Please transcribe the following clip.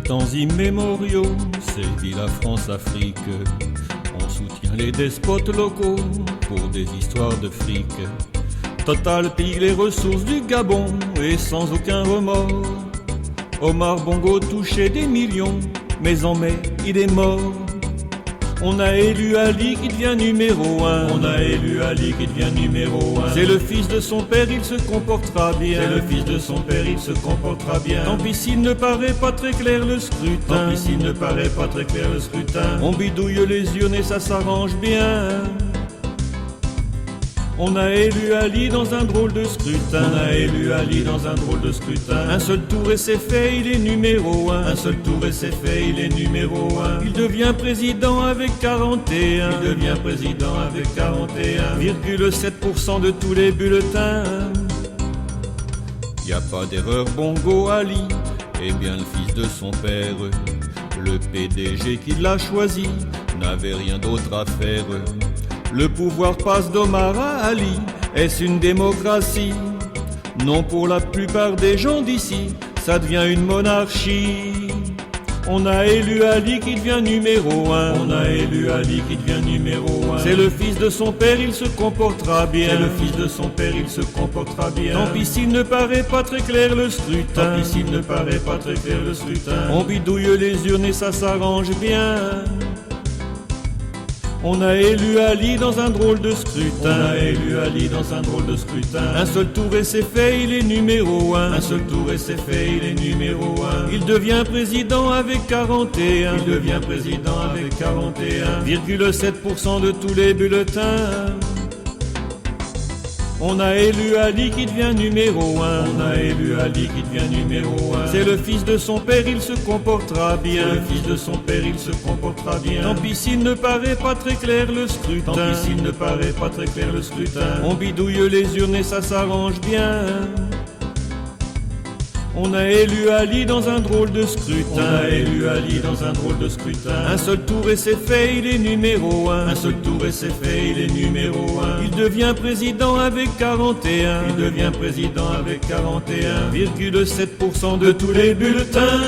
temps immémoriaux, sévit la France-Afrique. On soutient les despotes locaux pour des histoires de fric. Total pille les ressources du Gabon et sans aucun remords. Omar Bongo touchait des millions, mais en mai il est mort. On a élu Ali qui devient numéro 1. On a élu Ali qui devient numéro 1. C'est le fils de son père, il se comportera bien. C'est le fils de son père, il se comportera bien. Tant pis s'il ne paraît pas très clair le scrutin. Tant pis s'il ne paraît pas très clair le scrutin. On bidouille les urnes et ça s'arrange bien. On a élu Ali dans un drôle de scrutin. On a élu Ali dans un drôle de scrutin. Un seul tour et c'est fait, il est numéro 1. Un seul tour et c'est fait, il est numéro 1. Il devient président avec 41. Il devient président avec 41,7% de tous les bulletins. Y a pas d'erreur Bongo Ali, eh bien le fils de son père. Le PDG qui l'a choisi n'avait rien d'autre à faire. Le pouvoir passe d'Omar à Ali, est-ce une démocratie? Non, pour la plupart des gens d'ici, ça devient une monarchie. On a élu Ali qui devient numéro 1. On a élu Ali qui devient numéro 1. C'est le fils de son père, il se comportera bien. C'est le fils de son père, il se comportera bien. Tant pis s'il ne paraît pas très clair le scrutin. Tant pis s'il ne paraît pas très clair le scrutin. On bidouille les urnes et ça s'arrange bien. On a élu Ali dans un drôle de scrutin. On a élu Ali dans un drôle de scrutin. Un seul tour et c'est fait, il est numéro 1. Un seul tour et c'est fait, il est numéro 1. Il devient président avec 41. Il devient président avec 41,7% de tous les bulletins. On a élu Ali qui devient numéro 1. On a élu Ali qui devient numéro 1. C'est le fils de son père, il se comportera bien. C'est le fils de son père, il se comportera bien. Tant pis s'il ne paraît pas très clair le scrutin. Tant pis s'il ne paraît pas très clair le scrutin. On bidouille les urnes et ça s'arrange bien. On a élu Ali dans un drôle de scrutin. On a élu Ali dans un drôle de scrutin. Un seul tour et c'est fait, il est numéro 1. Un seul tour et c'est fait, il est numéro 1. Il devient président avec 41. Il devient président avec 41,7% de tous les bulletins.